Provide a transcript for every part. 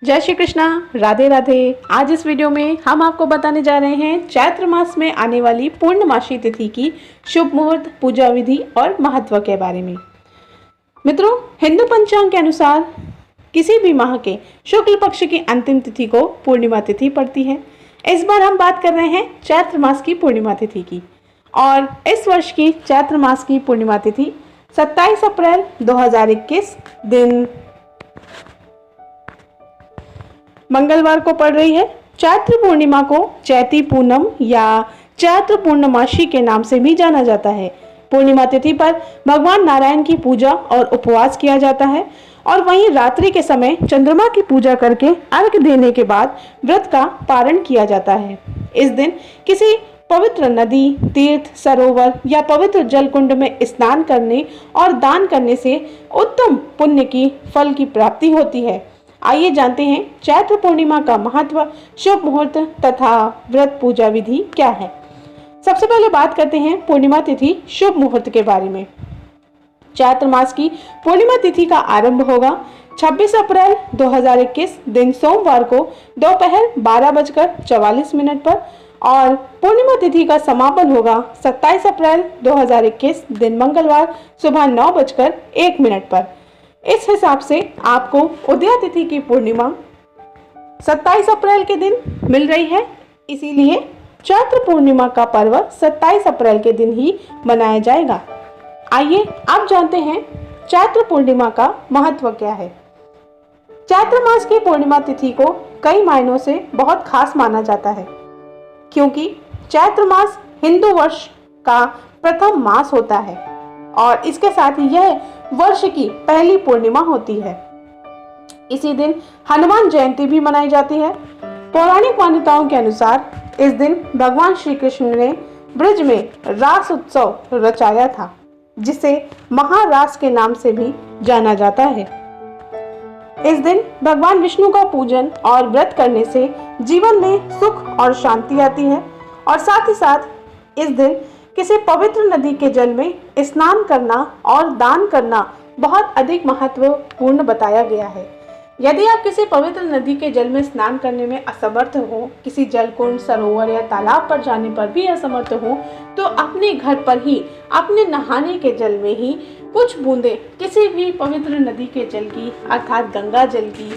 जय श्री कृष्णा, राधे राधे। आज इस वीडियो में हम आपको बताने जा रहे हैं चैत्र मास में आने वाली पूर्णमासी तिथि की शुभ मुहूर्त, पूजा विधि और महत्व के बारे में। मित्रों, हिंदू पंचांग के अनुसार किसी भी माह के शुक्ल पक्ष की अंतिम तिथि को पूर्णिमा तिथि पड़ती है। इस बार हम बात कर रहे हैं चैत्र मास की पूर्णिमा तिथि की, और इस वर्ष की चैत्र मास की पूर्णिमा तिथि 27 अप्रैल 2021 दिन मंगलवार को पड़ रही है। चैत्र पूर्णिमा को चैती पूनम या चैत्र पूर्णमासी के नाम से भी जाना जाता है। पूर्णिमा तिथि पर भगवान नारायण की पूजा और उपवास किया जाता है, और वहीं रात्रि के समय चंद्रमा की पूजा करके अर्घ्य देने के बाद व्रत का पारण किया जाता है। इस दिन किसी पवित्र नदी, तीर्थ, सरोवर या पवित्र जल कुंड में स्नान करने और दान करने से उत्तम पुण्य की फल की प्राप्ति होती है। आइए जानते हैं चैत्र पूर्णिमा का महत्व, शुभ मुहूर्त तथा व्रत पूजा विधि क्या है। सबसे पहले बात करते हैं पूर्णिमा तिथि शुभ मुहूर्त के बारे में। चैत्र मास की पूर्णिमा तिथि का आरंभ होगा 26 अप्रैल 2021 दिन सोमवार को दोपहर 12:44 पर, और पूर्णिमा तिथि का समापन होगा 27 अप्रैल 2021 दिन मंगलवार सुबह 9:01 पर। इस हिसाब से आपको उदया तिथि की पूर्णिमा 27 अप्रैल के दिन मिल रही है, इसीलिए चैत्र पूर्णिमा का पर्व 27 अप्रैल के दिन ही मनाया जाएगा। आइए अब जानते हैं चैत्र पूर्णिमा का महत्व क्या है। चैत्र मास की पूर्णिमा तिथि को कई मायनों से बहुत खास माना जाता है, क्योंकि चैत्र मास हिंदू वर्ष का प्रथम मास होता है और इसके साथ ही यह वर्ष की पहली पूर्णिमा होती है। इसी दिन हनुमान जयंती भी मनाई जाती है। पौराणिक मान्यताओं के अनुसार इस दिन भगवान श्री कृष्ण ने ब्रज में रास उत्सव रचाया था, जिसे महारास के नाम से भी जाना जाता है। इस दिन भगवान विष्णु का पूजन और व्रत करने से जीवन में सुख और शांति आती है, और साथ ही साथ इस दिन किसी पवित्र नदी के जल में स्नान करना और दान करना बहुत अधिक महत्वपूर्ण बताया गया है। यदि आप किसी पवित्र नदी के जल में स्नान करने में असमर्थ हो, किसी जलकुंड, सरोवर या तालाब पर जाने पर भी असमर्थ हो, तो अपने घर पर ही अपने नहाने के जल में ही कुछ बूंदें किसी भी पवित्र नदी के जल की अर्थात गंगा जल की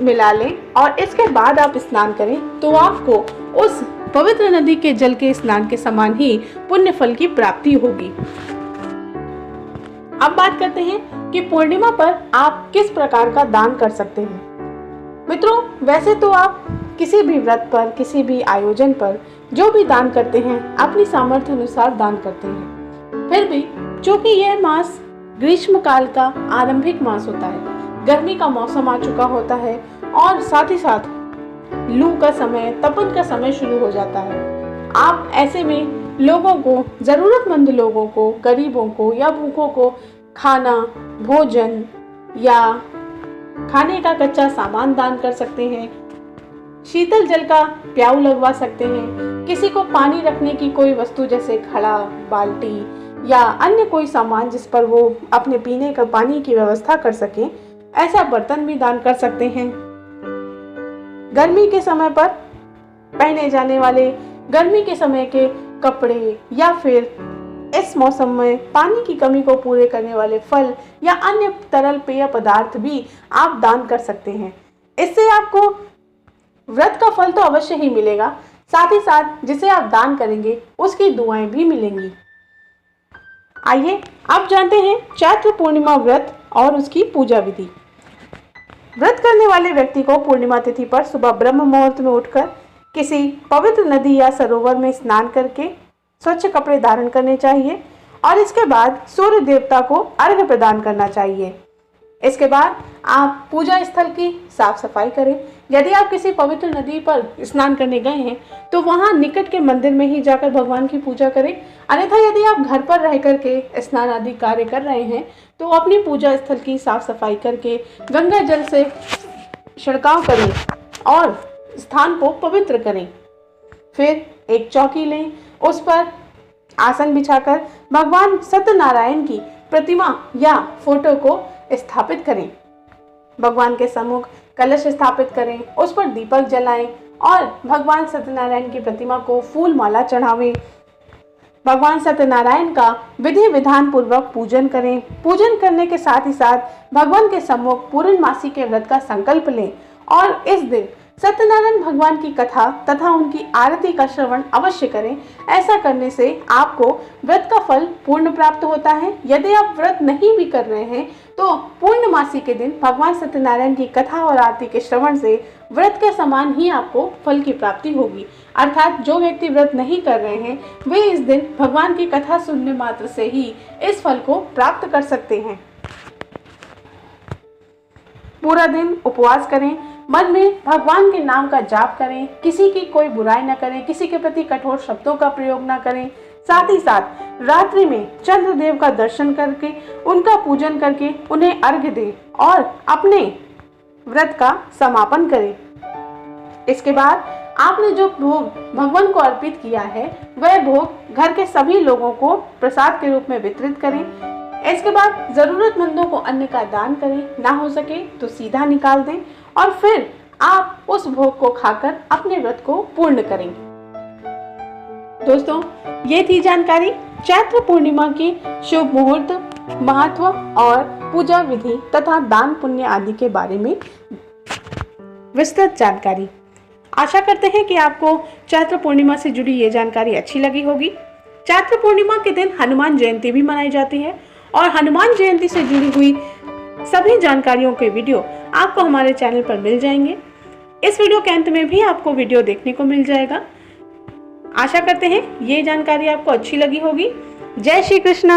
मिला लें, और इसके बाद आप स्नान करें तो आपको उस पवित्र नदी के जल के स्नान के समान ही पुण्य फल की प्राप्ति होगी। अब बात करते हैं कि पूर्णिमा पर आप किस प्रकार का दान कर सकते हैं। मित्रों, वैसे तो आप किसी भी व्रत पर, किसी भी आयोजन पर जो भी दान करते हैं अपनी सामर्थ्य अनुसार दान करते हैं। फिर भी चूंकि यह मास ग्रीष्म काल का आरंभिक मास होता है, गर्मी का मौसम आ चुका होता है और साथ ही साथ लू का समय, तपन का समय शुरू हो जाता है। आप ऐसे में लोगों को, जरूरतमंद लोगों को, गरीबों को या भूखों को खाना, भोजन या खाने का कच्चा सामान दान कर सकते हैं, शीतल जल का प्याऊ लगवा सकते हैं, किसी को पानी रखने की कोई वस्तु जैसे घड़ा, बाल्टी या अन्य कोई सामान जिस पर वो अपने पीने का पानी की व्यवस्था कर सकें, ऐसा बर्तन भी दान कर सकते हैं। गर्मी के समय पर पहने जाने वाले गर्मी के समय के कपड़े, या फिर इस मौसम में पानी की कमी को पूरे करने वाले फल या अन्य तरल पेय पदार्थ भी आप दान कर सकते हैं। इससे आपको व्रत का फल तो अवश्य ही मिलेगा, साथ ही साथ जिसे आप दान करेंगे उसकी दुआएं भी मिलेंगी। आइए अब जानते हैं चैत्र पूर्णिमा व्रत और उसकी पूजा विधि। व्रत करने वाले व्यक्ति को पूर्णिमा तिथि पर सुबह ब्रह्म मुहूर्त में उठकर किसी पवित्र नदी या सरोवर में स्नान करके स्वच्छ कपड़े धारण करने चाहिए, और इसके बाद सूर्य देवता को अर्घ्य प्रदान करना चाहिए। इसके बाद आप पूजा स्थल की साफ सफाई करें। यदि आप किसी पवित्र नदी पर स्नान करने गए हैं तो वहां निकट के मंदिर में ही जाकर भगवान की पूजा करें। अन्यथा यदि आप घर पर रह करके स्नान आदि कार्य कर रहे हैं तो अपनी पूजा स्थल की साफ सफाई करके गंगा जल से छिड़काव करें और स्थान को पवित्र करें। फिर एक चौकी लें, उस पर आसन बिछाकर भगवान सत्यनारायण की प्रतिमा या फोटो को स्थापित करें। भगवान के सम्मुख कलश स्थापित करें, उस पर दीपक जलाएं और भगवान सत्यनारायण की प्रतिमा को फूल माला चढ़ावें। भगवान सत्यनारायण का विधि विधान पूर्वक पूजन करें। पूजन करने के साथ ही साथ भगवान के सम्मुख पूर्णमासी के व्रत का संकल्प लें और इस दिन सत्यनारायण भगवान की कथा तथा उनकी आरती का श्रवण अवश्य करें। ऐसा करने से आपको व्रत का फल पूर्ण प्राप्त होता है। यदि आप व्रत नहीं भी कर रहे हैं तो पूर्णमासी के दिन भगवान सत्यनारायण की कथा और आरती के श्रवण से व्रत के समान ही आपको फल की प्राप्ति होगी। अर्थात जो व्यक्ति व्रत नहीं कर रहे हैं वे इस दिन भगवान की कथा सुनने मात्र से ही इस फल को प्राप्त कर सकते हैं। पूरा दिन उपवास करें, मन में भगवान के नाम का जाप करें, किसी की कोई बुराई न करें, किसी के प्रति कठोर शब्दों का प्रयोग न करें। साथ ही साथ रात्रि में चंद्रदेव का दर्शन करके उनका पूजन करके उन्हें अर्घ्य दें और अपने व्रत का समापन करें। इसके बाद आपने जो भोग भगवान को अर्पित किया है वह भोग घर के सभी लोगों को प्रसाद के रूप में वितरित करें। इसके बाद जरूरतमंदों को अन्न का दान करें, ना हो सके तो सीधा निकाल दें और फिर आप उस भोग को खाकर अपने व्रत को पूर्ण करेंगे। दोस्तों, ये थी जानकारी चैत्र पूर्णिमा की शुभ मुहूर्त, महत्व और पूजा विधि तथा दान पुण्य आदि के बारे में विस्तृत जानकारी। आशा करते हैं कि आपको चैत्र पूर्णिमा से जुड़ी ये जानकारी अच्छी लगी होगी। चैत्र पूर्णिमा के दिन हनुमान जयंती भी मनाई जाती है और हनुमान जयंती से जुड़ी हुई सभी जानकारियों के वीडियो आपको हमारे चैनल पर मिल जाएंगे। इस वीडियो के अंत में भी आपको वीडियो देखने को मिल जाएगा। आशा करते हैं ये जानकारी आपको अच्छी लगी होगी। जय श्री कृष्ण।